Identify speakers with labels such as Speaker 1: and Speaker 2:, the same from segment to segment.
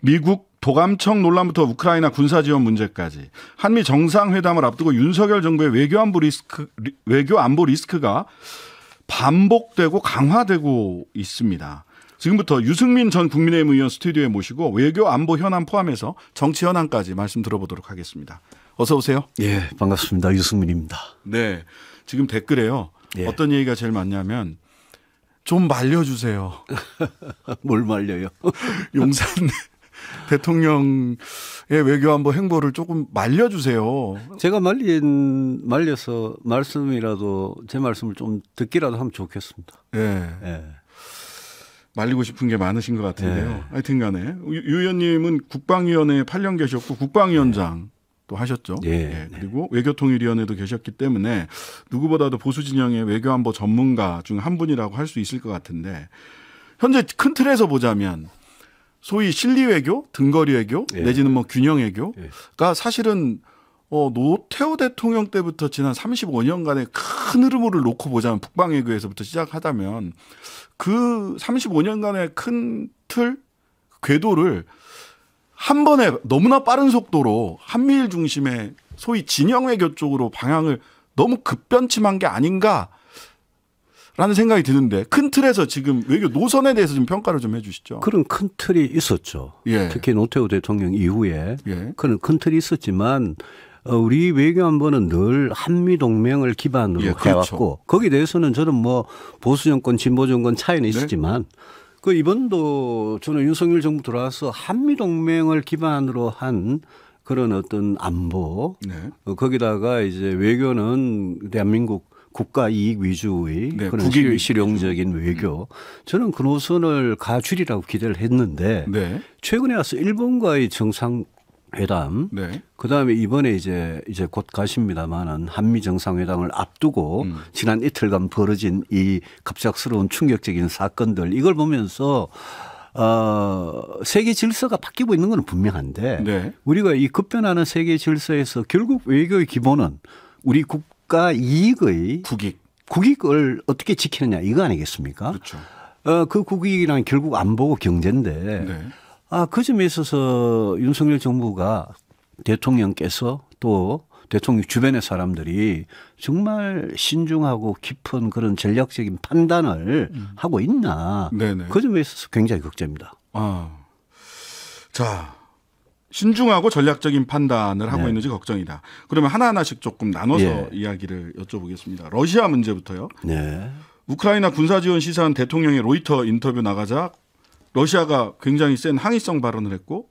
Speaker 1: 미국 도감청 논란부터 우크라이나 군사 지원 문제까지 한미 정상회담을 앞두고 윤석열 정부의 외교 안보 리스크가 반복되고 강화되고 있습니다. 지금부터 유승민 전 국민의힘 의원 스튜디오에 모시고 외교 안보 현안 포함해서 정치 현안까지 말씀 들어보도록 하겠습니다. 어서 오세요.
Speaker 2: 예, 반갑습니다. 유승민입니다.
Speaker 1: 네, 지금 댓글에요.
Speaker 2: 예.
Speaker 1: 어떤 얘기가 제일 많냐면 좀 말려주세요.
Speaker 2: 뭘 말려요?
Speaker 1: 용산 대통령의 외교 안보 행보를 조금 말려주세요.
Speaker 2: 제가 말려서 말씀이라도 제 말씀을 좀 듣기라도 하면 좋겠습니다.
Speaker 1: 예.
Speaker 2: 예.
Speaker 1: 말리고 싶은 게 많으신 것 같은데요.
Speaker 2: 예.
Speaker 1: 하여튼 간에 유 의원님은 국방위원회에 8년 계셨고 국방위원장 또 하셨죠.
Speaker 2: 예.
Speaker 1: 예. 그리고 외교통일위원회도 계셨기 때문에 누구보다도 보수 진영의 외교안보 전문가 중 한 분이라고 할 수 있을 것 같은데 현재 큰 틀에서 보자면 소위 실리외교, 등거리 외교
Speaker 2: 예.
Speaker 1: 내지는 뭐 균형 외교가
Speaker 2: 예.
Speaker 1: 사실은 노태우 대통령 때부터 지난 35년간의 큰 흐름을 놓고 보자면 북방 외교에서부터 시작하자면 그 35년간의 큰 틀, 궤도를 한 번에 너무나 빠른 속도로 한미일 중심의 소위 진영 외교 쪽으로 방향을 너무 급변침한 게 아닌가 라는 생각이 드는데 큰 틀에서 지금 외교 노선에 대해서 좀 평가를 좀 해 주시죠.
Speaker 2: 그런 큰 틀이 있었죠.
Speaker 1: 예.
Speaker 2: 특히 노태우 대통령 이후에
Speaker 1: 예.
Speaker 2: 그런 큰 틀이 있었지만 우리 외교안보는 늘 한미동맹을 기반으로
Speaker 1: 예, 그렇죠.
Speaker 2: 해왔고 거기에 대해서는 저는 뭐 보수정권 진보정권 차이는 있었지만 그 이번도 저는 윤석열 정부 들어와서 한미동맹을 기반으로 한 그런 어떤 안보 거기다가 이제 외교는 대한민국 국가 이익 위주의 그런 실용적인 외교 저는 그 노선을 가주리라고 기대를 했는데 최근에 와서 일본과의 정상회담 그다음에 이번에 이제 곧 가십니다만은 한미 정상회담을 앞두고 지난 이틀간 벌어진 이 갑작스러운 충격적인 사건들 이걸 보면서 세계 질서가 바뀌고 있는 건 분명한데 우리가 이 급변하는 세계 질서에서 결국 외교의 기본은 우리 국가 이익의 국익을 어떻게 지키느냐 이거 아니겠습니까?
Speaker 1: 그렇죠.
Speaker 2: 그 국익이란 결국 안보고 경제인데 그 점에 있어서 윤석열 정부가 대통령께서 또 대통령 주변의 사람들이 정말 신중하고 깊은 그런 전략적인 판단을 하고 있나 그 점에 있어서 굉장히 걱정입니다.
Speaker 1: 자. 신중하고 전략적인 판단을 하고 있는지 걱정이다. 그러면 하나하나씩 조금 나눠서 이야기를 여쭤보겠습니다. 러시아 문제부터요. 우크라이나 군사지원 시사한 대통령의 로이터 인터뷰 나가자 러시아가 굉장히 센 항의성 발언을 했고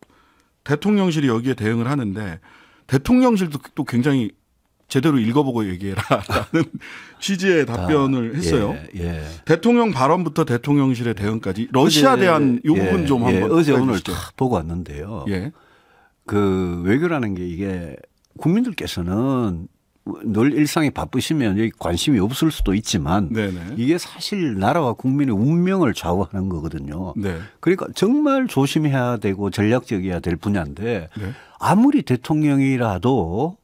Speaker 1: 대통령실이 여기에 대응을 하는데 대통령실도 또 굉장히 제대로 읽어보고 얘기해라라는 취지의 답변을 했어요. 대통령 발언부터 대통령실의 대응까지 러시아에 대한 이 부분 좀 한번
Speaker 2: 어제 오늘 다 보고 왔는데요. 그 외교라는 게 이게 국민들께서는 늘 일상이 바쁘시면 관심이 없을 수도 있지만 이게 사실 나라와 국민의 운명을 좌우하는 거거든요. 그러니까 정말 조심해야 되고 전략적이어야 될 분야인데 아무리 대통령이라도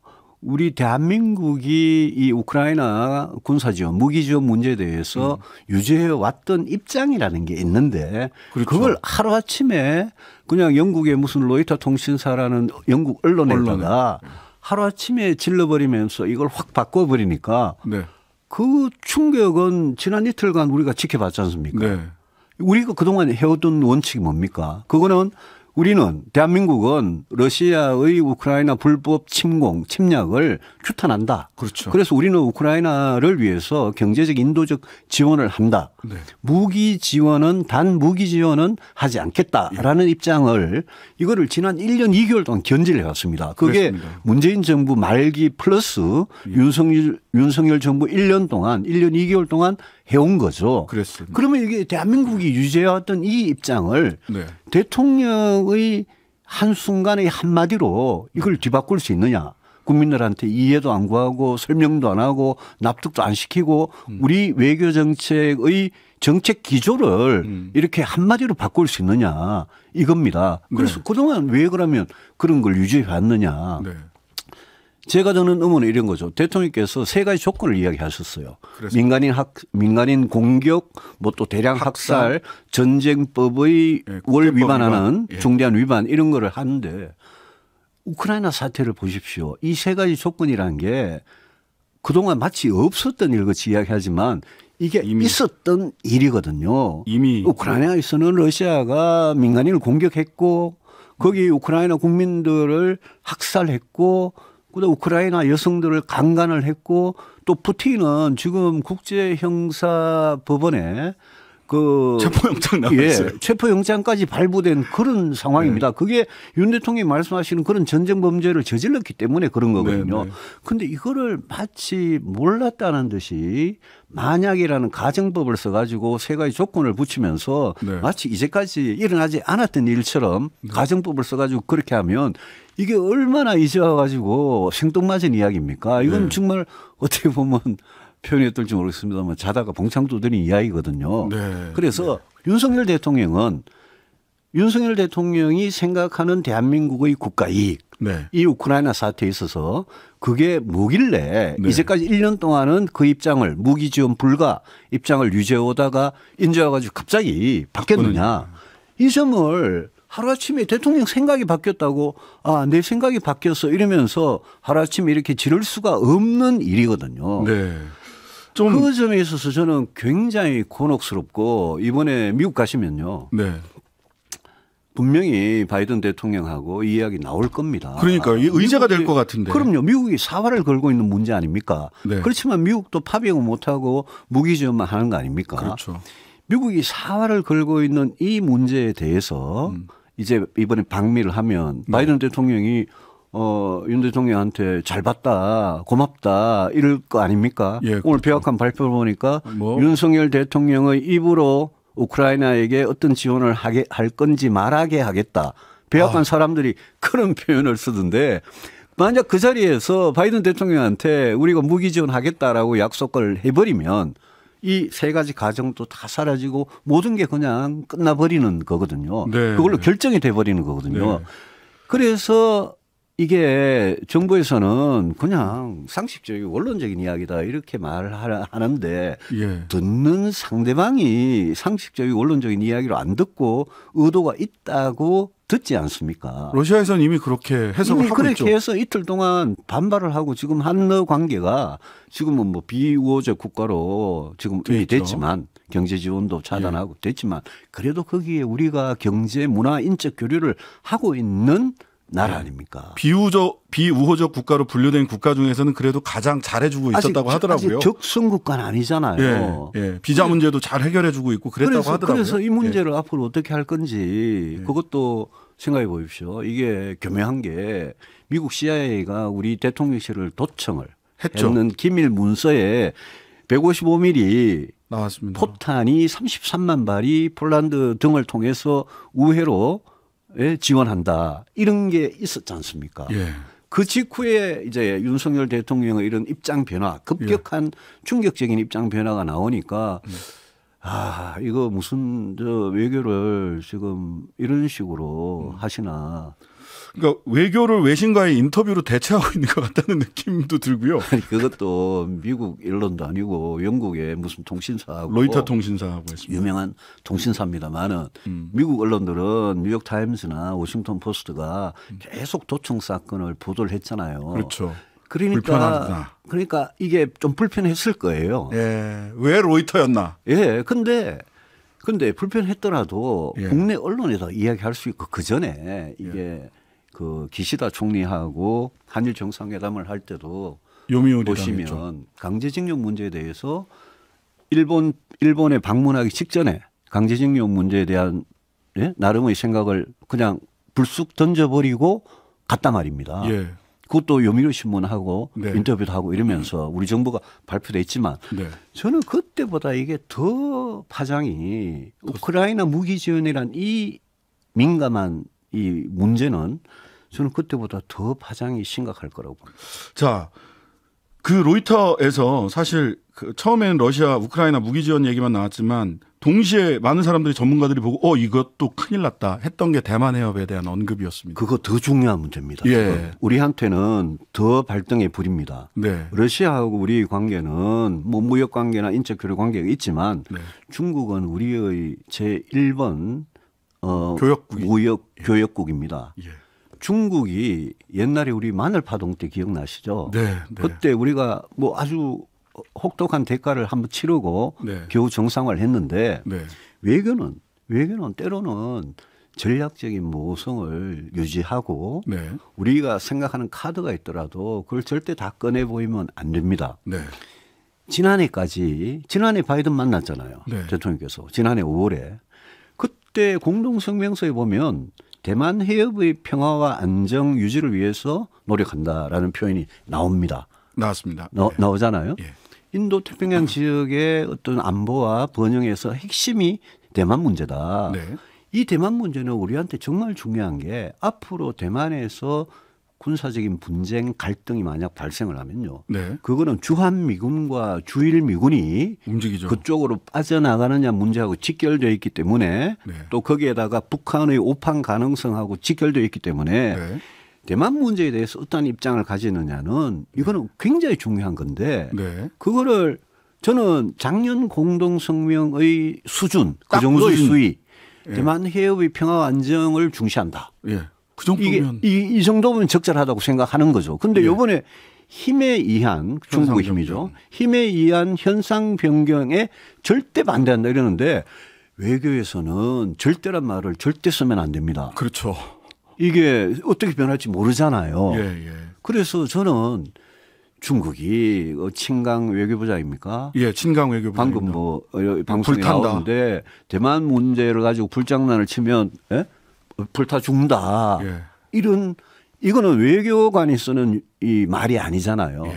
Speaker 2: 우리 대한민국이 이 우크라이나 군사지원, 무기지원 문제에 대해서 유지해 왔던 입장이라는 게 있는데 그걸 하루아침에 그냥 영국의 무슨 로이터 통신사라는 영국 언론에다가 하루아침에 질러버리면서 이걸 확 바꿔버리니까 그 충격은 지난 이틀간 우리가 지켜봤지 않습니까? 우리가 그동안 해오던 원칙이 뭡니까? 그거는 우리는 대한민국은 러시아의 우크라이나 불법 침략을 규탄한다. 그래서 우리는 우크라이나를 위해서 경제적 인도적 지원을 한다. 무기 지원은 단 무기 지원은 하지 않겠다라는 입장을 이거를 지난 1년 2개월 동안 견지를 해왔습니다. 그게 문재인 정부 말기 플러스 윤석열 정부 1년 동안 1년 2개월 동안 해온 거죠. 그러면 이게 대한민국이 유지해왔던 이 입장을 대통령의 한순간의 한마디로 이걸 뒤바꿀 수 있느냐. 국민들한테 이해도 안 구하고 설명도 안 하고 납득도 안 시키고 우리 외교 정책의 정책 기조를 이렇게 한마디로 바꿀 수 있느냐 이겁니다. 그래서 그동안 왜 그러면 그런 걸 유지해 왔느냐. 제가 드는 의문은 이런 거죠. 대통령께서 세 가지 조건을 이야기하셨어요. 민간인 공격, 뭐 또 대량 학살, 전쟁법의 월 위반하는 중대한 위반 이런 거를 하는데 우크라이나 사태를 보십시오. 이 세 가지 조건이라는 게 그동안 마치 없었던 일같이 이야기하지만 이게 이미 있었던 일이거든요. 이미 우크라이나에서는 러시아가 민간인을 공격했고 거기 우크라이나 국민들을 학살했고 그다음 우크라이나 여성들을 강간을 했고 또 푸틴은 지금 국제형사법원에 그
Speaker 1: 체포영장 나왔어요.
Speaker 2: 체포영장까지 발부된 그런 상황입니다. 그게 윤 대통령이 말씀하시는 그런 전쟁 범죄를 저질렀기 때문에 그런 거거든요. 그런데 이거를 마치 몰랐다는 듯이 만약이라는 가정법을 써가지고 세 가지 조건을 붙이면서 마치 이제까지 일어나지 않았던 일처럼 가정법을 써가지고 그렇게 하면 이게 얼마나 이제 와가지고 생뚱맞은 이야기입니까? 이건 정말 어떻게 보면 표현이 어떨지 모르겠습니다만 자다가 봉창 두드린 이야기거든요. 그래서 윤석열 대통령이 생각하는 대한민국의 국가 이익, 이 우크라이나 사태에 있어서 그게 뭐길래 이제까지 1년 동안은 그 입장을 무기 지원 불가 입장을 유지해오다가 이제 와가지고 갑자기 바뀌었느냐. 이 점을 하루아침에 대통령 생각이 바뀌었다고 내 생각이 바뀌었어 이러면서 하루아침에 이렇게 지를 수가 없는 일이거든요. 그 점에 있어서 저는 굉장히 곤혹스럽고 이번에 미국 가시면요. 분명히 바이든 대통령하고 이 이야기 나올 겁니다.
Speaker 1: 그러니까 의제가 될 것 같은데.
Speaker 2: 그럼요. 미국이 사활을 걸고 있는 문제 아닙니까? 그렇지만 미국도 파병을 못하고 무기 지원만 하는 거 아닙니까?
Speaker 1: 그렇죠.
Speaker 2: 미국이 사활을 걸고 있는 이 문제에 대해서 이제 이번에 방미를 하면 바이든 대통령이 윤 대통령한테 잘 봤다, 고맙다 이럴 거 아닙니까? 오늘 백악관 발표를 보니까 윤석열 대통령의 입으로 우크라이나에게 어떤 지원을 할 건지 말하게 하겠다. 백악관 사람들이 그런 표현을 쓰던데 만약 그 자리에서 바이든 대통령한테 우리가 무기 지원하겠다라고 약속을 해버리면 이 세 가지 가정도 다 사라지고 모든 게 그냥 끝나버리는 거거든요. 그걸로 결정이 돼버리는 거거든요. 그래서 이게 정부에서는 그냥 상식적이고 원론적인 이야기다 이렇게 말을 하는데 듣는 상대방이 상식적이고 원론적인 이야기를 안 듣고 의도가 있다고 듣지 않습니까?
Speaker 1: 러시아에서는 이미 그렇게 해석을 하고
Speaker 2: 그렇게
Speaker 1: 있죠.
Speaker 2: 해서 이틀 동안 반발을 하고 지금 한러 관계가 지금은 뭐 비우호적 국가로 지금 이미 됐지만 경제 지원도 차단하고 됐지만 그래도 거기에 우리가 경제, 문화, 인적 교류를 하고 있는 나라 아닙니까?
Speaker 1: 비우호적 국가로 분류된 국가 중에서는 그래도 가장 잘해주고 있었다고 하더라고요.
Speaker 2: 아직 적성 국가는 아니잖아요.
Speaker 1: 비자 문제도 잘 해결해주고 있고 그랬다고 하더라고요.
Speaker 2: 그래서 이 문제를 앞으로 어떻게 할 건지 그것도 생각해 보십시오. 이게 교묘한 게 미국 CIA가 우리 대통령실을 도청을 했는 기밀 문서에 155mm
Speaker 1: 나왔습니다.
Speaker 2: 포탄이 33만 발이 폴란드 등을 통해서 우회로 지원한다. 이런 게 있었지 않습니까? 그 직후에 이제 윤석열 대통령의 이런 입장 변화, 급격한 충격적인 입장 변화가 나오니까 이거 무슨 외교를 지금 이런 식으로 하시나.
Speaker 1: 그러니까 외교를 외신과의 인터뷰로 대체하고 있는 것 같다는 느낌도 들고요.
Speaker 2: 아니, 그것도 미국 언론도 아니고 영국의 무슨 통신사하고
Speaker 1: 로이터 통신사하고 했습니다.
Speaker 2: 유명한 통신사입니다만은 미국 언론들은 뉴욕 타임스나 워싱턴 포스트가 계속 도청 사건을 보도를 했잖아요.
Speaker 1: 그렇죠.
Speaker 2: 그러니까 이게 좀 불편했을 거예요.
Speaker 1: 왜 로이터였나?
Speaker 2: 근데 불편했더라도 국내 언론에서 이야기할 수 있고 그 전에 이게 그 기시다 총리하고 한일 정상회담을 할 때도 보시면 했죠. 강제징용 문제에 대해서 일본에 방문하기 직전에 강제징용 문제에 대한 나름의 생각을 그냥 불쑥 던져버리고 갔단 말입니다. 그것도 요미르 신문하고 인터뷰도 하고 이러면서 우리 정부가 발표돼 있지만 저는 그때보다 이게 더 파장이 우크라이나 무기 지원이란 이 민감한 이 문제는 저는 그때보다 더 파장이 심각할 거라고 봅니다.
Speaker 1: 자, 그 로이터에서 사실 처음에는 러시아, 우크라이나 무기 지원 얘기만 나왔지만 동시에 많은 사람들이 전문가들이 보고 이것도 큰일 났다 했던 게 대만 해협에 대한 언급이었습니다.
Speaker 2: 그거 더 중요한 문제입니다.
Speaker 1: 예.
Speaker 2: 우리한테는 더 발등에 불입니다.
Speaker 1: 네.
Speaker 2: 러시아하고 우리 관계는 뭐 무역 관계나 인적 교류 관계가 있지만 네. 중국은 우리의 제1번 무역 교역국입니다. 예. 중국이 옛날에 우리 마늘 파동 때 기억나시죠?
Speaker 1: 네, 네.
Speaker 2: 그때 우리가 뭐 아주 혹독한 대가를 한번 치르고 네. 겨우 정상화를 했는데 네. 외교는 때로는 전략적인 모성을 유지하고 네. 우리가 생각하는 카드가 있더라도 그걸 절대 다 꺼내 보이면 안 됩니다. 네. 지난해 바이든 만났잖아요. 네. 대통령께서 지난해 5월에 그때 공동성명서에 보면 대만 해협의 평화와 안정 유지를 위해서 노력한다라는 표현이 나옵니다.
Speaker 1: 나왔습니다.
Speaker 2: 나오잖아요.
Speaker 1: 예.
Speaker 2: 인도 태평양 지역의 어떤 안보와 번영에서 핵심이 대만 문제다. 네. 이 대만 문제는 우리한테 정말 중요한 게 앞으로 대만에서 군사적인 분쟁 갈등이 만약 발생을 하면요. 네. 그거는 주한미군과 주일미군이 움직이죠. 그쪽으로 빠져나가느냐 문제하고 직결되어 있기 때문에 네. 또 거기에다가 북한의 오판 가능성하고 직결되어 있기 때문에 네. 대만 문제에 대해서 어떤 입장을 가지느냐는 이거는 굉장히 중요한 건데 네. 그거를 저는 작년 공동성명의 수준 그 정도의 수위 예. 대만 해협의 평화와 안정을 중시한다.
Speaker 1: 예. 그 정도면
Speaker 2: 이 정도면 적절하다고 생각하는 거죠. 그런데 예. 이번에 힘에 의한 중국의 힘이죠. 힘에 의한 현상 변경에 절대 반대한다 이러는데 외교에서는 절대란 말을 절대 쓰면 안 됩니다.
Speaker 1: 그렇죠.
Speaker 2: 이게 어떻게 변할지 모르잖아요.
Speaker 1: 예, 예.
Speaker 2: 그래서 저는 중국이 친강 외교부장입니까?
Speaker 1: 예, 친강 외교부장.
Speaker 2: 방금 뭐 방송에 나오는데 대만 문제를 가지고 불장난을 치면 예? 불타 죽는다. 예. 이거는 외교관이 쓰는 이 말이 아니잖아요. 예.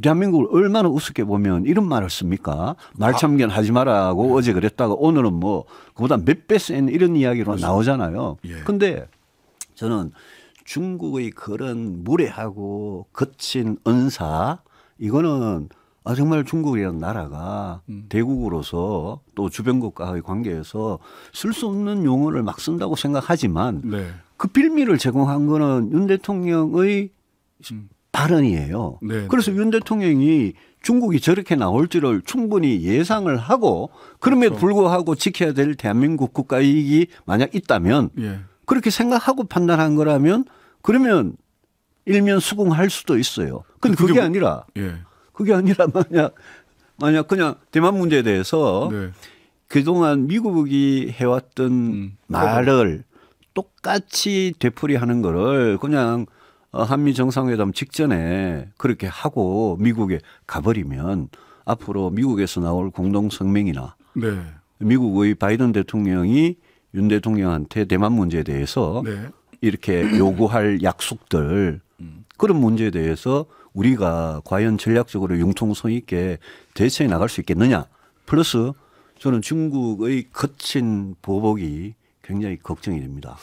Speaker 2: 대한민국을 얼마나 우습게 보면 이런 말을 씁니까? 말참견 하지 마라고 어제 그랬다가 오늘은 뭐 그보다 몇 배 센 이런 이야기로 나오잖아요. 그런데 예. 저는 중국의 그런 무례하고 거친 언사 이거는 정말 중국이라는 나라가 대국으로서 또 주변국과의 관계에서 쓸 수 없는 용어를 막 쓴다고 생각하지만 네. 그 빌미를 제공한 거는 윤 대통령의 발언이에요. 네. 그래서 윤 대통령이 중국이 저렇게 나올 줄을 충분히 예상을 하고 그럼에도 그렇죠. 불구하고 지켜야 될 대한민국 국가 이익이 만약 있다면 예. 그렇게 생각하고 판단한 거라면 그러면 일면 수긍할 수도 있어요. 근데 그게 아니라
Speaker 1: 예.
Speaker 2: 그게 아니라 만약 그냥 대만 문제에 대해서 네. 그동안 미국이 해왔던 말을 똑같이 되풀이하는 거를 그냥 한미 정상회담 직전에 그렇게 하고 미국에 가버리면 앞으로 미국에서 나올 공동성명이나
Speaker 1: 네.
Speaker 2: 미국의 바이든 대통령이 윤 대통령한테 대만 문제에 대해서 네. 이렇게 요구할 약속들 그런 문제에 대해서 우리가 과연 전략적으로 융통성 있게 대처해 나갈 수 있겠느냐. 플러스 저는 중국의 거친 보복이 굉장히 걱정이 됩니다.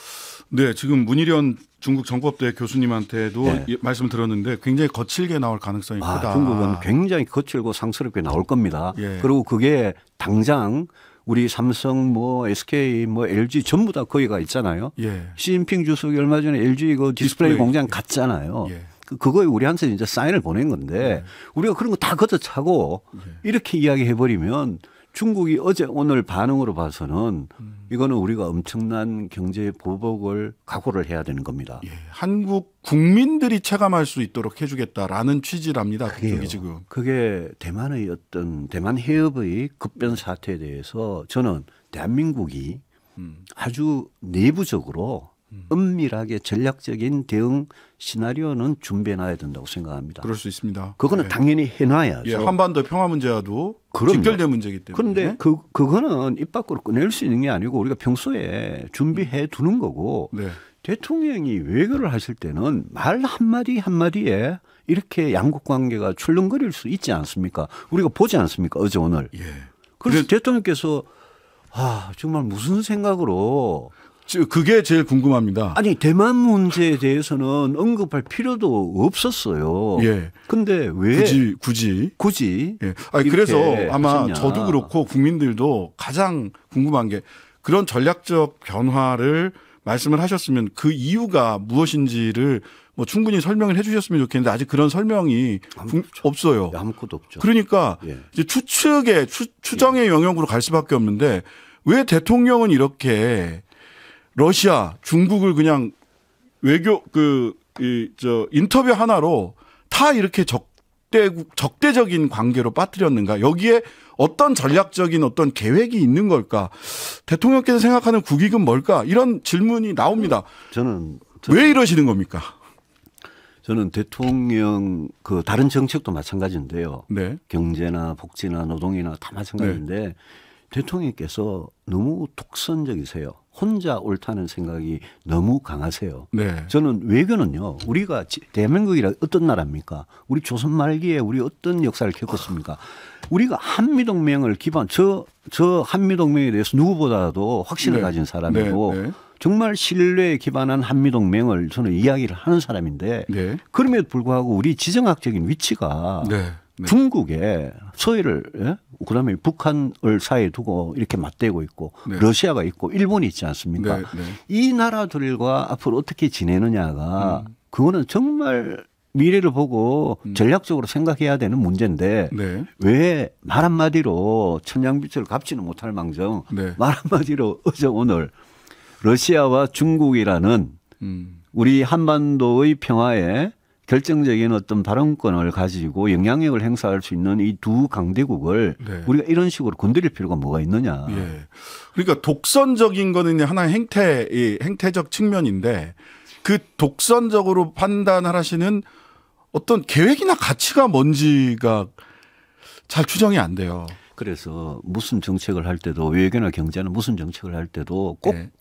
Speaker 1: 네, 지금 문희련 중국 정법대 교수님한테도 네. 말씀 들었는데 굉장히 거칠게 나올 가능성이 크다.
Speaker 2: 중국은 굉장히 거칠고 상스럽게 나올 겁니다. 예. 그리고 그게 당장 우리 삼성, SK, LG 전부 다 거기가 있잖아요.
Speaker 1: 예.
Speaker 2: 시진핑 주석이 얼마 전에 LG 그 디스플레이 공장 갔잖아요.
Speaker 1: 예.
Speaker 2: 그거에 우리한테 이제 사인을 보낸 건데 우리가 그런 거 다 걷어차고 이렇게 이야기해버리면 중국이 어제 오늘 반응으로 봐서는 이거는 우리가 엄청난 경제 보복을 각오를 해야 되는 겁니다.
Speaker 1: 예. 한국 국민들이 체감할 수 있도록 해주겠다라는 취지랍니다.
Speaker 2: 그게 지금. 그게 대만의 대만 해협의 급변 사태에 대해서 저는 대한민국이 아주 내부적으로 은밀하게 전략적인 대응 시나리오는 준비해놔야 된다고 생각합니다.
Speaker 1: 그럴 수 있습니다.
Speaker 2: 그거는
Speaker 1: 네.
Speaker 2: 당연히 해놔야죠.
Speaker 1: 예, 한반도 평화 문제와도 직결된 문제이기 때문에.
Speaker 2: 그런데 그거는 입 밖으로 꺼낼 수 있는 게 아니고 우리가 평소에 준비해 두는 거고
Speaker 1: 네. 대통령이
Speaker 2: 외교를 하실 때는 말 한마디 한마디에 이렇게 양국 관계가 출렁거릴 수 있지 않습니까? 우리가 보지 않습니까? 어제 오늘.
Speaker 1: 예.
Speaker 2: 그래서 대통령께서 정말 무슨 생각으로
Speaker 1: 그게 제일 궁금합니다.
Speaker 2: 아니 대만 문제에 대해서는 언급할 필요도 없었어요. 예. 근데 왜 굳이?
Speaker 1: 예. 아니 그래서 아마 하셨냐. 저도 그렇고 국민들도 가장 궁금한 게 그런 전략적 변화를 말씀을 하셨으면 그 이유가 무엇인지를 뭐 충분히 설명을 해 주셨으면 좋겠는데 아직 그런 설명이 없어요.
Speaker 2: 아무것도 없죠.
Speaker 1: 그러니까 이제 추정의 영역으로 갈 수밖에 없는데 왜 대통령은 이렇게 러시아, 중국을 그냥 외교 인터뷰 하나로 다 이렇게 적대적인 관계로 빠뜨렸는가? 여기에 어떤 전략적인 어떤 계획이 있는 걸까? 대통령께서 생각하는 국익은 뭘까? 이런 질문이 나옵니다. 저는 왜 이러시는 겁니까?
Speaker 2: 저는 대통령 그 다른 정책도 마찬가지인데요. 네. 경제나 복지나 노동이나 다 마찬가지인데 네. 대통령께서 너무 독선적이세요. 혼자 옳다는 생각이 너무 강하세요. 네. 저는 외교는요. 우리가 대한민국이라 어떤 나라입니까? 우리 조선 말기에 우리 어떤 역사를 겪었습니까? 우리가 한미동맹을 기반 저 한미동맹에 대해서 누구보다도 확신을 네. 가진 사람이고 네. 네. 정말 신뢰에 기반한 한미동맹을 저는 이야기를 하는 사람인데 네. 그럼에도 불구하고 우리 지정학적인 위치가 네. 네. 중국에 서해를 그다음에 북한을 사이에 두고 이렇게 맞대고 있고 네. 러시아가 있고 일본이 있지 않습니까? 네. 네. 이 나라들과 앞으로 어떻게 지내느냐가 그거는 정말 미래를 보고 전략적으로 생각해야 되는 문제인데 네. 왜 말 한마디로 천냥빚을 갚지는 못할 망정 네. 말 한마디로 어제 오늘 러시아와 중국이라는 우리 한반도의 평화에 결정적인 어떤 발언권을 가지고 영향력을 행사할 수 있는 이 두 강대국을 네. 우리가 이런 식으로 건드릴 필요가 뭐가 있느냐. 예.
Speaker 1: 그러니까 독선적인 거는 하나의 행태적 측면인데 그 독선적으로 판단을 하시는 어떤 계획이나 가치가 뭔지가 잘 추정이 안 돼요.
Speaker 2: 그래서 무슨 정책을 할 때도 외교나 경제나 무슨 정책을 할 때도 꼭 네.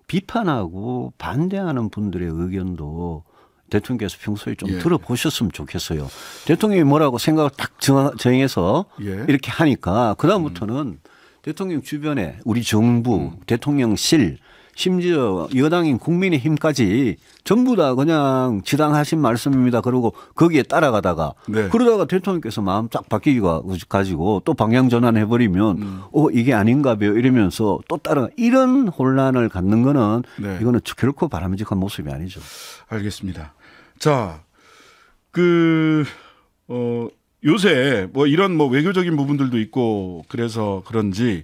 Speaker 2: 비판하고 반대하는 분들의 의견도 대통령께서 평소에 좀 예. 들어보셨으면 좋겠어요. 대통령이 뭐라고 생각을 딱 정해서 예. 이렇게 하니까 그다음부터는 대통령 주변에 우리 정부, 대통령실 심지어 여당인 국민의힘까지 전부 다 그냥 지당하신 말씀입니다. 그러고 거기에 따라가다가 네. 그러다가 대통령께서 마음 쫙 바뀌기가 가지고 또 방향 전환해버리면 이게 아닌가 봐요 이러면서 또 따라 이런 혼란을 갖는 거는 네. 이거는 결코 바람직한 모습이 아니죠.
Speaker 1: 알겠습니다. 자, 요새 뭐 이런 뭐 외교적인 부분들도 있고 그래서 그런지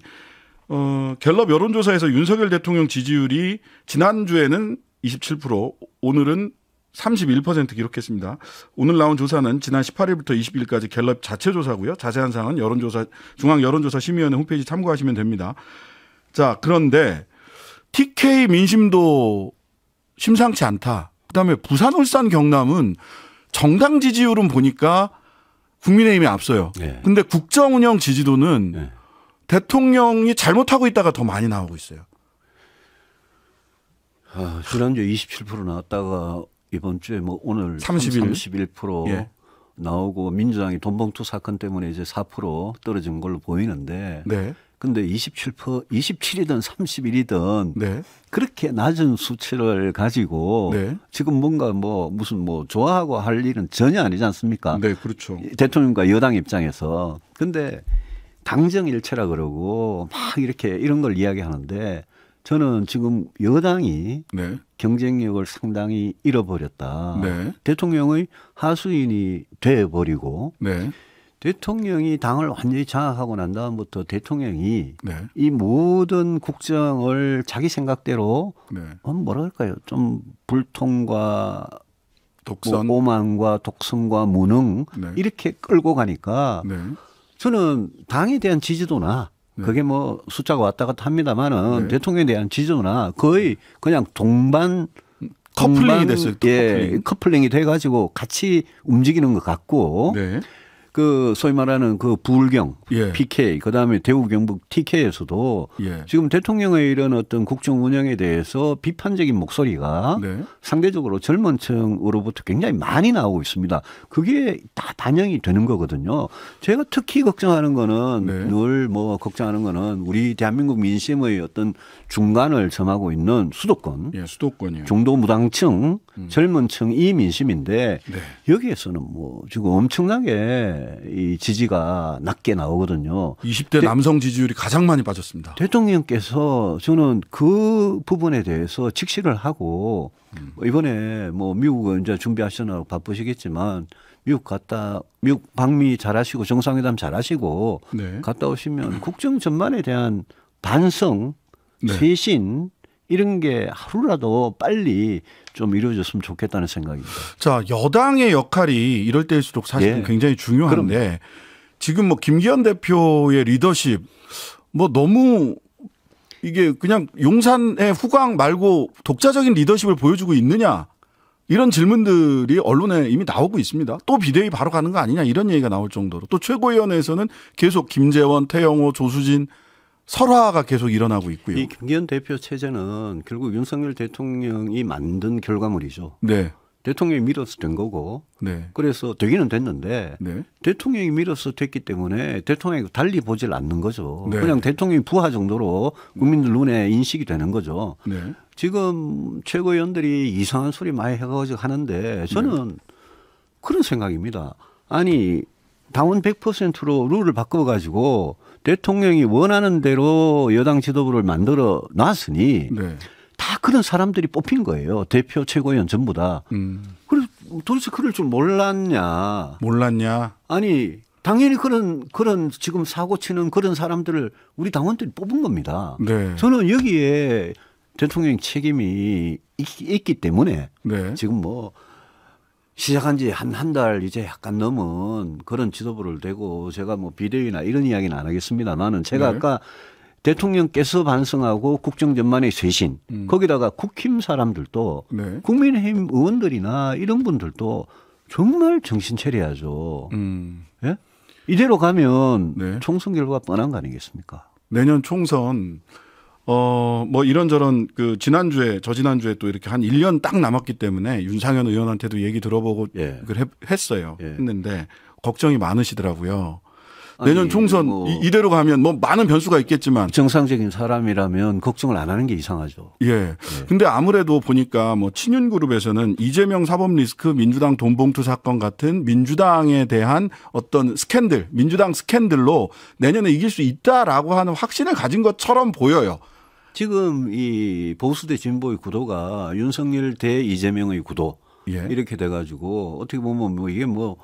Speaker 1: 갤럽 여론조사에서 윤석열 대통령 지지율이 지난주에는 27%, 오늘은 31% 기록했습니다. 오늘 나온 조사는 지난 18일부터 20일까지 갤럽 자체 조사고요. 자세한 사항은 중앙여론조사심의위원회 홈페이지 참고하시면 됩니다. 자, 그런데 TK 민심도 심상치 않다. 그다음에 부산, 울산, 경남은 정당 지지율은 보니까 국민의힘이 앞서요. 그런데 네. 국정운영 지지도는 네. 대통령이 잘못하고 있다가 더 많이 나오고 있어요.
Speaker 2: 지난주에 27% 나왔다가 이번 주에 뭐 오늘 31% 예. 나오고 민주당이 돈봉투 사건 때문에 이제 4% 떨어진 걸로 보이는데 네. 근데 27이든 31이든 네. 그렇게 낮은 수치를 가지고 네. 지금 뭔가 무슨 좋아하고 할 일은 전혀 아니지 않습니까?
Speaker 1: 네, 그렇죠.
Speaker 2: 대통령과 여당 입장에서. 근데 당정일체라 그러고 막 이렇게 이런 걸 이야기하는데 저는 지금 여당이 네. 경쟁력을 상당히 잃어버렸다. 네. 대통령의 하수인이 돼버리고 네. 대통령이 당을 완전히 장악하고 난 다음부터 대통령이 네. 이 모든 국정을 자기 생각대로 네. 뭐라 할까요? 좀 불통과 독선, 오만과 독선과 무능 네. 이렇게 끌고 가니까 네. 저는 당에 대한 지지도나 네. 그게 숫자가 왔다 갔다 합니다만은 네. 대통령에 대한 지지도나 거의 그냥
Speaker 1: 커플링이 됐어요.
Speaker 2: 예, 커플링이 돼가지고 같이 움직이는 것 같고 네. 그 소위 말하는 그 부울경
Speaker 1: 예.
Speaker 2: PK 그다음에 대우 경북 TK에서도
Speaker 1: 예.
Speaker 2: 지금 대통령의 이런 어떤 국정 운영에 대해서 비판적인 목소리가 네. 상대적으로 젊은 층으로부터 굉장히 많이 나오고 있습니다. 그게 다 반영이 되는 거거든요. 제가 특히 걱정하는 거는 네. 늘 뭐 걱정하는 거는 우리 대한민국 민심의 어떤 중간을 점하고 있는 수도권,
Speaker 1: 예, 수도권이요.
Speaker 2: 중도 무당층, 젊은 층 이 민심인데 네. 여기에서는 뭐 지금 엄청나게 이 지지가 낮게 나오거든요.
Speaker 1: 20대 남성 지지율이 가장 많이 빠졌습니다.
Speaker 2: 대통령께서 저는 그 부분에 대해서 직시를 하고 이번에 뭐 미국은 이제 준비하시느라고 바쁘시겠지만 미국 방미 잘하시고 정상회담 잘하시고 네. 갔다 오시면 국정 전반에 대한 반성, 네. 쇄신 이런 게 하루라도 빨리 좀 이루어졌으면 좋겠다는 생각입니다.
Speaker 1: 자, 여당의 역할이 이럴 때일수록 사실은 예. 굉장히 중요한데 그럼. 지금 뭐 김기현 대표의 리더십 뭐 너무 이게 그냥 용산의 후광 말고 독자적인 리더십을 보여주고 있느냐 이런 질문들이 언론에 이미 나오고 있습니다. 또 비대위 바로 가는 거 아니냐 이런 얘기가 나올 정도로 또 최고위원회에서는 계속 김재원, 태영호, 조수진 설화가 계속 일어나고 있고요.
Speaker 2: 이 김기현 대표 체제는 결국 윤석열 대통령이 만든 결과물이죠.
Speaker 1: 네.
Speaker 2: 대통령이 밀어서 된 거고 네. 그래서 되기는 됐는데 네. 대통령이 밀어서 됐기 때문에 대통령이 달리 보질 않는 거죠. 네. 그냥 대통령이 부하 정도로 국민들 눈에 인식이 되는 거죠. 네. 지금 최고위원들이 이상한 소리 많이 해가지고 하는데 저는 네. 그런 생각입니다. 아니 당원 100%로 룰을 바꿔가지고 대통령이 원하는 대로 여당 지도부를 만들어 놨으니 네. 다 그런 사람들이 뽑힌 거예요. 대표 최고위원 전부 다. 그래서 도대체 그럴 줄 몰랐냐. 아니 당연히 그런 지금 사고 치는 그런 사람들을 우리 당원들이 뽑은 겁니다. 네. 저는 여기에 대통령 책임이 있기 때문에 네. 지금 뭐 시작한 지 한 달 이제 약간 넘은 그런 지도부를 대고 제가 뭐 비대위나 이런 이야기는 안 하겠습니다만은 제가 네. 아까 대통령께서 반성하고 국정 전반의 쇄신 거기다가 국힘 사람들도 네. 국민의힘 의원들이나 이런 분들도 정말 정신 차려야죠. 예? 이대로 가면 네. 총선 결과가 뻔한 거 아니겠습니까?
Speaker 1: 내년 총선 뭐 이런저런 그 저지난주에 또 이렇게 한 1년 딱 남았기 때문에 윤상현 의원한테도 얘기 들어보고 예. 했어요. 예. 했는데 걱정이 많으시더라고요. 내년 총선 이대로 가면 뭐 많은 변수가 있겠지만
Speaker 2: 정상적인 사람이라면 걱정을 안 하는 게 이상하죠.
Speaker 1: 예. 근데 아무래도 보니까 뭐 친윤그룹에서는 이재명 사법 리스크, 민주당 돈봉투 사건 같은 민주당에 대한 어떤 스캔들, 민주당 스캔들로 내년에 이길 수 있다라고 하는 확신을 가진 것처럼 보여요.
Speaker 2: 지금 이 보수 대 진보의 구도가 윤석열 대 이재명의 구도 예. 이렇게 돼가지고 어떻게 보면 뭐 이게 뭐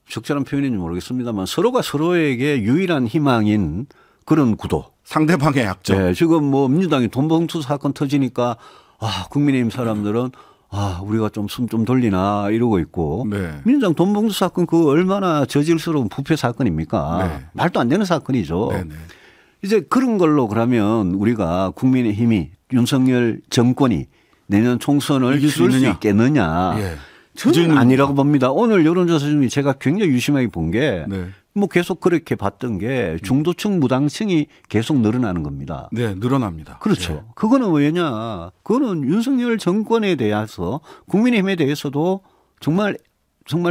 Speaker 2: 적절한 표현인지 모르겠습니다만 서로가 서로에게 유일한 희망인 그런 구도.
Speaker 1: 상대방의 약점.
Speaker 2: 네, 지금 뭐 민주당이 돈봉투 사건 터지니까 국민의힘 사람들은 우리가 좀 숨 좀 돌리나 이러고 있고 네. 민주당 돈봉투 사건 그거 얼마나 저질스러운 부패 사건입니까? 네. 말도 안 되는 사건이죠. 네, 네. 이제 그런 걸로 그러면 우리가 국민의힘이 윤석열 정권이 내년 총선을 치를 수 있겠느냐. 예. 저는 아니라고 봅니다. 오늘 여론조사 중에 제가 굉장히 유심하게 본 게 뭐 계속 그렇게 봤던 게 중도층 무당층이 계속 늘어나는 겁니다.
Speaker 1: 네, 늘어납니다.
Speaker 2: 그렇죠.
Speaker 1: 예.
Speaker 2: 그거는 왜냐? 그거는 윤석열 정권에 대해서 국민의힘에 대해서도 정말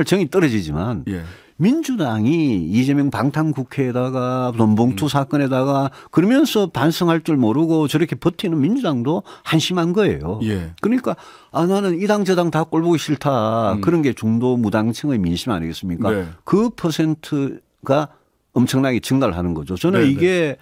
Speaker 2: 정이 떨어지지만 예. 민주당이 이재명 방탄국회에다가 돈봉투 사건에다가 그러면서 반성할 줄 모르고 저렇게 버티는 민주당도 한심한 거예요. 예. 그러니까 나는 이 당 저 당 다 꼴보기 싫다. 그런 게 중도 무당층의 민심 아니겠습니까? 네. 그 퍼센트가 엄청나게 증가를 하는 거죠. 저는 네네.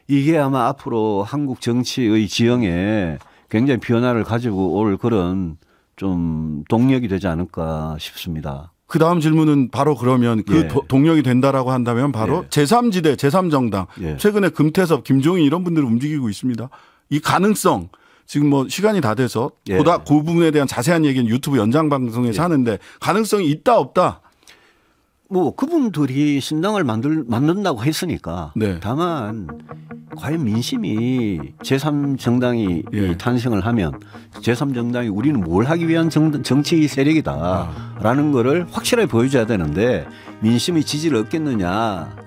Speaker 2: 이게 아마 앞으로 한국 정치의 지형에 굉장히 변화를 가지고 올 그런 좀 동력이 되지 않을까 싶습니다.
Speaker 1: 그 다음 질문은 바로 그러면 그 동력이 된다라고 한다면 바로 제3지대, 제3정당. 최근에 금태섭, 김종인 이런 분들이 움직이고 있습니다. 이 가능성 지금 뭐 시간이 다 돼서 보다 그 부분에 대한 자세한 얘기는 유튜브 연장 방송에서 하는데 가능성이 있다 없다?
Speaker 2: 뭐 그분들이 신당을 만든다고 했으니까. 네. 다만 과연 민심이 제3정당이 예. 탄생을 하면 제3정당이 우리는 뭘 하기 위한 정치 세력이다라는 거를 확실하게 보여줘야 되는데 민심이 지지를 얻겠느냐.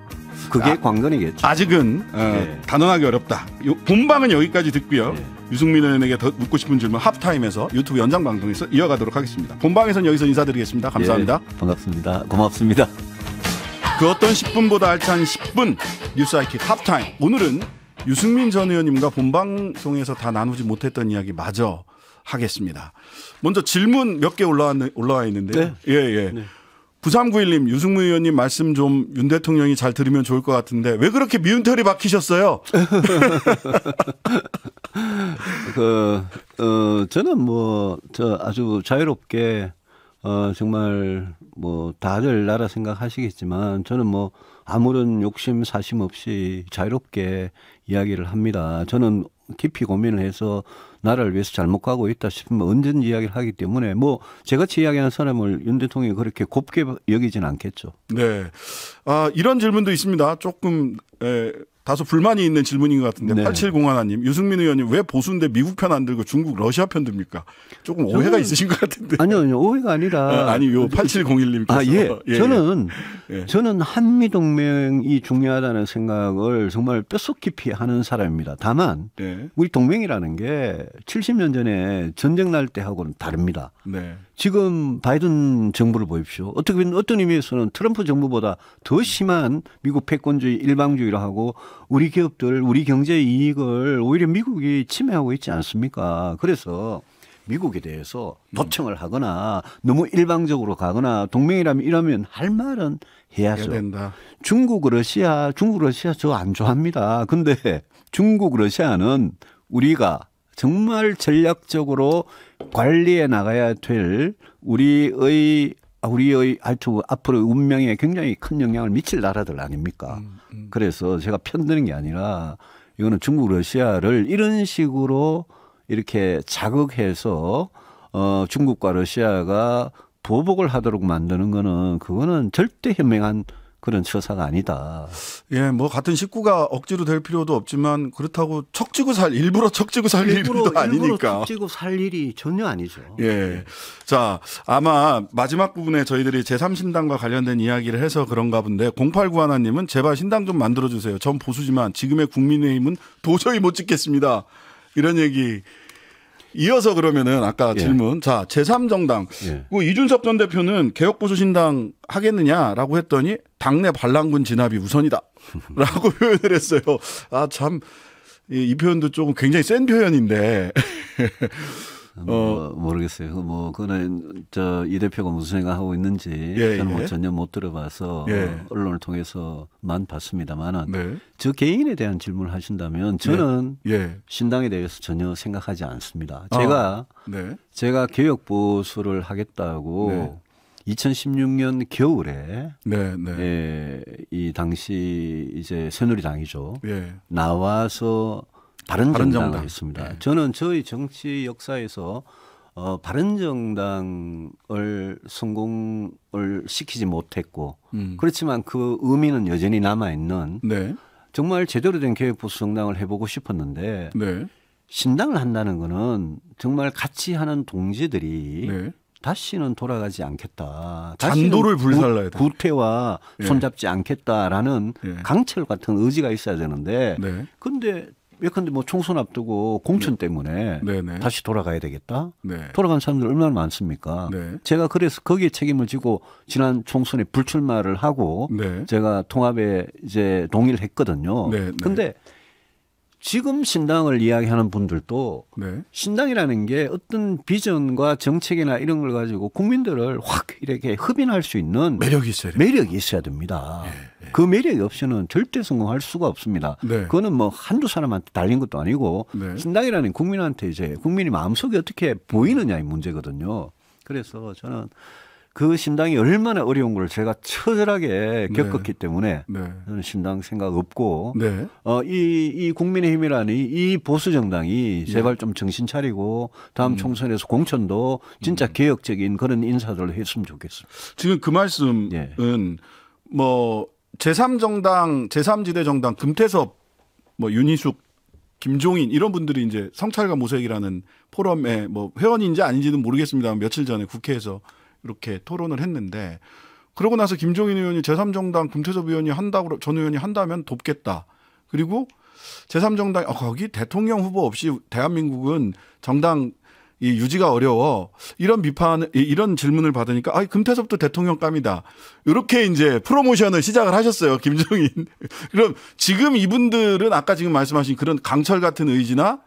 Speaker 2: 그게 관건이겠죠.
Speaker 1: 아직은 네. 단언하기 어렵다. 본방은 여기까지 듣고요. 네. 유승민 의원에게 더 묻고 싶은 질문 합타임에서 유튜브 연장 방송에서 이어가도록 하겠습니다. 본방에서는 여기서 인사드리겠습니다. 감사합니다.
Speaker 2: 네, 반갑습니다. 고맙습니다.
Speaker 1: 그 어떤 10분보다 알찬 10분 뉴스 하이킥 합타임. 오늘은 유승민 전 의원님과 본방송에서 다 나누지 못했던 이야기 마저 하겠습니다. 먼저 질문 몇 개 올라와 있는데요.
Speaker 2: 네.
Speaker 1: 예, 예. 네. 9391님, 유승민 의원님 말씀 좀 윤 대통령이 잘 들으면 좋을 것 같은데 왜 그렇게 미운털이 박히셨어요?
Speaker 2: 저는 아주 자유롭게 정말 다들 나라 생각하시겠지만 저는 아무런 욕심 사심 없이 자유롭게 이야기를 합니다. 저는 깊이 고민을 해서 나라를 위해서 잘못 가고 있다 싶으면 언제든지 이야기를 하기 때문에 제같이 이야기하는 사람을 윤 대통령이 그렇게 곱게 여기지는 않겠죠.
Speaker 1: 네. 이런 질문도 있습니다. 조금 다소 불만이 있는 질문인 것 같은데 네. 8701님 유승민 의원님 왜 보수인데 미국 편 안 들고 중국 러시아 편 듭니까? 조금 오해가 있으신 것 같은데.
Speaker 2: 아니요. 오해가 아니라.
Speaker 1: 아니 요 8701님께서.
Speaker 2: 예. 저는 한미동맹이 중요하다는 생각을 정말 뼛속 깊이 하는 사람입니다. 다만 우리 동맹이라는 게 70년 전에 전쟁 날 때하고는 다릅니다.
Speaker 1: 네.
Speaker 2: 지금 바이든 정부를 보십시오. 어떻게 보면 어떤 의미에서는 트럼프 정부보다 더 심한 미국 패권주의 일방주의를 하고 우리 기업들 우리 경제 이익을 오히려 미국이 침해하고 있지 않습니까? 그래서 미국에 대해서 도청을 하거나 너무 일방적으로 가거나 동맹이라면 이러면 할 말은 해야죠.
Speaker 1: 된다.
Speaker 2: 중국 러시아 저 안 좋아합니다. 근데 중국 러시아는 우리가 정말 전략적으로 관리해 나가야 될 우리의 하여튼 앞으로 운명에 굉장히 큰 영향을 미칠 나라들 아닙니까? 그래서 제가 편드는 게 아니라 이거는 중국 러시아를 이런 식으로 이렇게 자극해서 중국과 러시아가 보복을 하도록 만드는 거는 그거는 절대 현명한 그런 처사가 아니다.
Speaker 1: 예, 같은 식구가 억지로 될 필요도 없지만 그렇다고 일부러 척지고 살 일도 아니니까. 일부러
Speaker 2: 척지고 살 일이 전혀 아니죠.
Speaker 1: 예. 자, 아마 마지막 부분에 저희들이 제3신당과 관련된 이야기를 해서 그런가 본데 0891님은 제발 신당 좀 만들어주세요. 전 보수지만 지금의 국민의힘은 도저히 못 찍겠습니다. 이런 얘기. 이어서 그러면은 아까 질문. 자, 제3정당. 이준석 전 대표는 개혁보수신당 하겠느냐라고 했더니 당내 반란군 진압이 우선이다. 라고 표현을 했어요. 참, 이 표현도 조금 굉장히 센 표현인데.
Speaker 2: 모르겠어요. 그거는 이 대표가 무슨 생각하고 있는지 저는 전혀 못 들어봐서 언론을 통해서만 봤습니다만은 저 개인에 대한 질문을 하신다면 저는 신당에 대해서 전혀 생각하지 않습니다. 제가 개혁 보수를 하겠다고 2016년 겨울에 이 당시 이제 새누리당이죠. 나와서 바른정당을 했습니다. 저는 저희 정치 역사에서 바른정당을 성공을 시키지 못했고 그렇지만 그 의미는 여전히 남아있는 정말 제대로 된 개혁보수 정당을 해보고 싶었는데 신당을 한다는 거는 정말 같이 하는 동지들이 다시는 돌아가지 않겠다.
Speaker 1: 잔도를 불살라야 돼.
Speaker 2: 구태와 손잡지 않겠다라는 강철 같은 의지가 있어야 되는데 근데 예컨대 총선 앞두고 공천 때문에 다시 돌아가야 되겠다. 돌아간 사람들 얼마나 많습니까? 제가 그래서 거기에 책임을 지고 지난 총선에 불출마를 하고 제가 통합에 이제 동의를 했거든요. 근데 지금 신당을 이야기하는 분들도 신당이라는 게 어떤 비전과 정책이나 이런 걸 가지고 국민들을 확 이렇게 흡인할 수 있는
Speaker 1: 매력이
Speaker 2: 있어야 됩니다. 그 매력이 없이는 절대 성공할 수가 없습니다. 그거는 한두 사람한테 달린 것도 아니고 신당이라는 국민한테 이제 국민이 마음속에 어떻게 보이느냐의 문제거든요. 그래서 저는 그 신당이 얼마나 어려운 걸 제가 처절하게 겪었기 때문에 저는 신당 생각 없고 이 국민의힘이라는 이 보수 정당이 제발 좀 정신 차리고 다음 총선에서 공천도 진짜 개혁적인 그런 인사들을 했으면 좋겠습니다.
Speaker 1: 지금 그 말씀은 뭐 제3정당, 제3지대 정당 금태섭, 뭐 윤희숙, 김종인 이런 분들이 이제 성찰과 모색이라는 포럼에 뭐 회원인지 아닌지는 모르겠습니다. 며칠 전에 국회에서 이렇게 토론을 했는데 그러고 나서 김종인 의원이 제3정당 금태섭 의원이 한다고 전 의원이 한다면 돕겠다. 그리고 제3정당 거기 대통령 후보 없이 대한민국은 정당 이 유지가 어려워. 이런 비판, 이런 질문을 받으니까 금태섭도 대통령감이다. 이렇게 이제 프로모션을 시작을 하셨어요. 김종인. 그럼 지금 이분들은 아까 지금 말씀하신 그런 강철 같은 의지나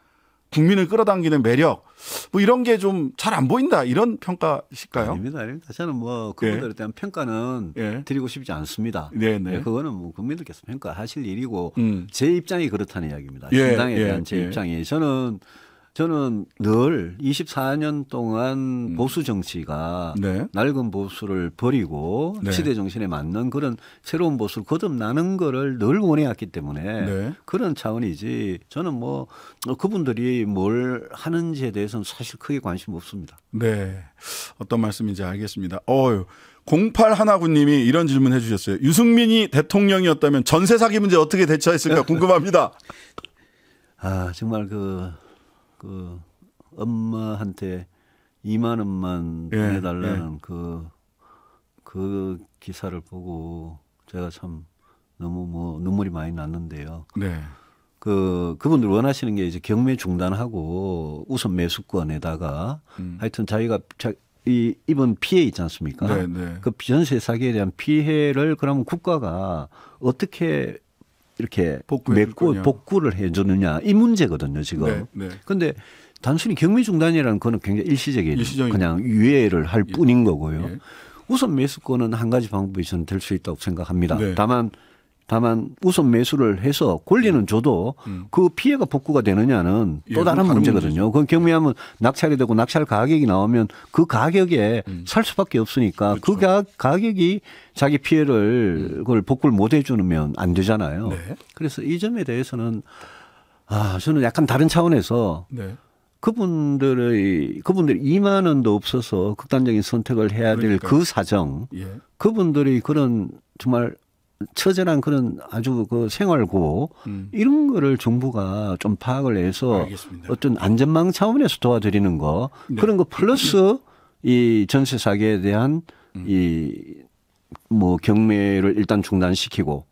Speaker 1: 국민을 끌어당기는 매력 뭐 이런 게 좀 잘 안 보인다. 이런 평가실까요?
Speaker 2: 아닙니다. 저는 뭐 그분들에 대한 평가는 드리고 싶지 않습니다. 그거는 뭐 국민들께서 평가하실 일이고 제 입장이 그렇다는 이야기입니다. 신당에 대한 제 입장이 저는 늘 24년 동안 보수 정치가 낡은 보수를 버리고 시대 정신에 맞는 그런 새로운 보수를 거듭나는 거를 늘 원해왔기 때문에 그런 차원이지 저는 뭐 그분들이 뭘 하는지에 대해서는 사실 크게 관심 없습니다.
Speaker 1: 네. 어떤 말씀인지 알겠습니다. 0819님이 이런 질문 해주셨어요. 유승민이 대통령이었다면 전세 사기 문제 어떻게 대처했을까 궁금합니다.
Speaker 2: 정말 그 엄마한테 2만 원만 보내달라는 그 기사를 보고 제가 참 너무 눈물이 많이 났는데요. 그분들 원하시는 게 이제 경매 중단하고 우선 매수권에다가 하여튼 자기가 이번 피해 있지 않습니까? 그 전세 사기에 대한 피해를 그러면 국가가 어떻게 이렇게 복구를 해주느냐 이 문제거든요 지금. 그런데 단순히 경매 중단이라는 거는 굉장히 일시적인 그냥 유예를 할 뿐인 거고요. 우선 매수권은 한 가지 방법이 저는 될 수 있다고 생각합니다. 다만 우선 매수를 해서 권리는 줘도 그 피해가 복구가 되느냐는 또 다른 문제거든요. 그건 경매하면 낙찰이 되고 낙찰 가격이 나오면 그 가격에 살 수밖에 없으니까 그 가격이 자기 피해를 그걸 복구를 못 해주면 안 되잖아요. 그래서 이 점에 대해서는 저는 약간 다른 차원에서 그분들이 2만 원도 없어서 극단적인 선택을 해야 될 그 사정, 그분들이 그런 정말 처절한 그런 아주 그 생활고 이런 거를 정부가 좀 파악을 해서 어떤 안전망 차원에서 도와드리는 거 그런 거 플러스 이 전세 사기에 대한 뭐 경매를 일단 중단시키고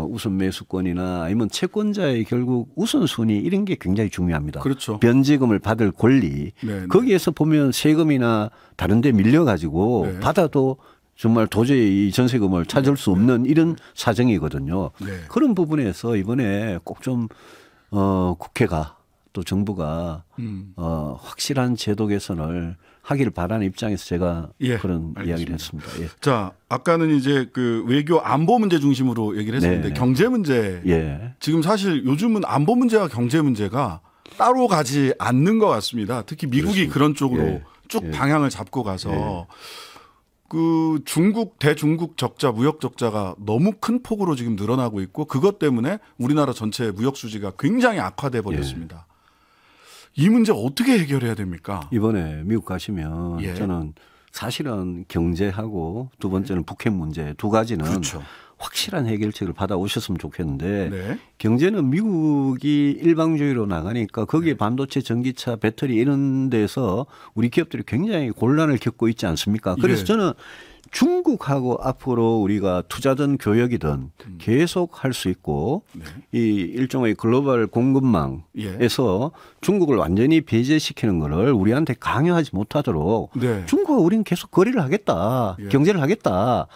Speaker 2: 우선 매수권이나 아니면 채권자의 결국 우선순위 이런 게 굉장히 중요합니다. 변제금을 받을 권리 거기에서 보면 세금이나 다른 데 밀려가지고 받아도 정말 도저히 이 전세금을 찾을 수 없는 이런 사정이거든요. 그런 부분에서 이번에 꼭 좀 국회가 또 정부가 확실한 제도 개선을 하기를 바라는 입장에서 제가 그런 알겠습니다. 이야기를 했습니다.
Speaker 1: 자, 아까는 이제 그 외교 안보 문제 중심으로 얘기를 했었는데 경제 문제 지금 사실 요즘은 안보 문제와 경제 문제가 따로 가지 않는 것 같습니다. 특히 미국이 그런 쪽으로 쭉 방향을 잡고 가서 그 대중국 적자, 무역 적자가 너무 큰 폭으로 지금 늘어나고 있고 그것 때문에 우리나라 전체 무역 수지가 굉장히 악화돼 버렸습니다. 이 문제 어떻게 해결해야 됩니까?
Speaker 2: 이번에 미국 가시면 저는 사실은 경제하고 두 번째는 북핵 문제 두 가지는 확실한 해결책을 받아오셨으면 좋겠는데 경제는 미국이 일방주의로 나가니까 거기에 반도체, 전기차, 배터리 이런 데서 우리 기업들이 굉장히 곤란을 겪고 있지 않습니까? 그래서 저는 중국하고 앞으로 우리가 투자든 교역이든 계속 할 수 있고 이 일종의 글로벌 공급망에서 중국을 완전히 배제시키는 거를 우리한테 강요하지 못하도록 중국과 우리는 계속 거래를 하겠다. 경제를 하겠다.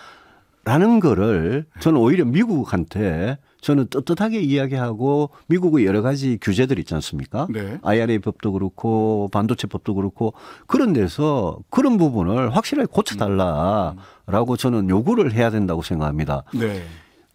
Speaker 2: 라는 거를 저는 오히려 미국한테 저는 떳떳하게 이야기하고 미국의 여러 가지 규제들 있지 않습니까? IRA 법도 그렇고 반도체 법도 그렇고 그런 데서 그런 부분을 확실하게 고쳐달라라고 저는 요구를 해야 된다고 생각합니다.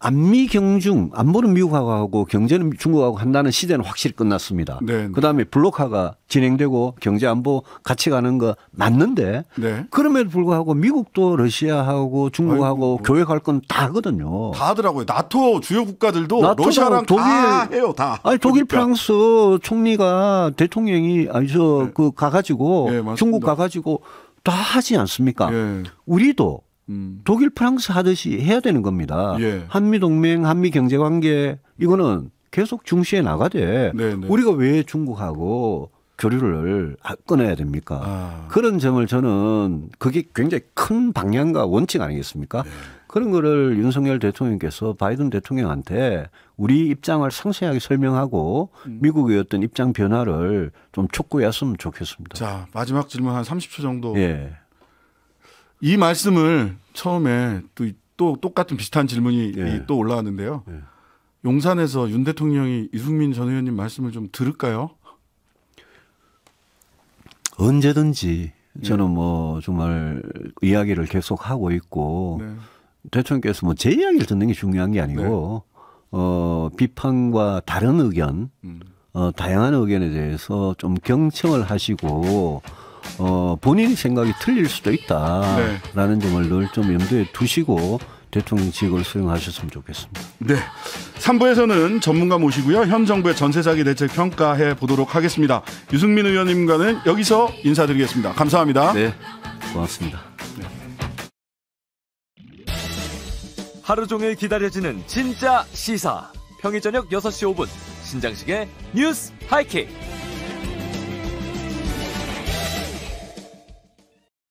Speaker 2: 안미 경중, 안보는 미국하고 하고 경제는 중국하고 한다는 시대는 확실히 끝났습니다. 네. 그다음에 블록화가 진행되고 경제 안보 같이 가는 거 맞는데 네. 그럼에도 불구하고 미국도 러시아하고 중국하고 교역할 건 다 하거든요.
Speaker 1: 다 하더라고요. 나토 주요 국가들도 러시아랑 독일, 다 해요. 다.
Speaker 2: 아니 독일 프랑스 총리가 대통령이 그 가가지고 네, 중국 가가지고 다 하지 않습니까? 네. 우리도 독일 프랑스 하듯이 해야 되는 겁니다. 예. 한미동맹 한미경제관계 이거는 계속 중시해 나가되 네네. 우리가 왜 중국하고 교류를 끊어야 됩니까? 그런 점을 저는 그게 굉장히 큰 방향과 원칙 아니겠습니까? 네. 그런 거를 윤석열 대통령께서 바이든 대통령한테 우리 입장을 상세하게 설명하고 미국의 어떤 입장 변화를 좀 촉구했으면 좋겠습니다.
Speaker 1: 자, 마지막 질문 한 30초 정도. 예. 이 말씀을 처음에 또 똑같은 비슷한 질문이 예. 또 올라왔는데요. 예. 용산에서 윤 대통령이 이승민 전 의원님 말씀을 좀 들을까요?
Speaker 2: 언제든지 저는 뭐 정말 이야기를 계속 하고 있고 네. 대통령께서 뭐 제 이야기를 듣는 게 중요한 게 아니고 네. 비판과 다른 의견, 다양한 의견에 대해서 좀 경청을 하시고 본인의 생각이 틀릴 수도 있다라는 네. 점을 늘 좀 염두에 두시고 대통령직을 수행하셨으면 좋겠습니다.
Speaker 1: 네, 3부에서는 전문가 모시고요. 현 정부의 전세사기 대책 평가해 보도록 하겠습니다. 유승민 의원님과는 여기서 인사드리겠습니다. 감사합니다.
Speaker 2: 네, 고맙습니다. 네.
Speaker 3: 하루 종일 기다려지는 진짜 시사. 평일 저녁 6시 5분 신장식의 뉴스 하이킥.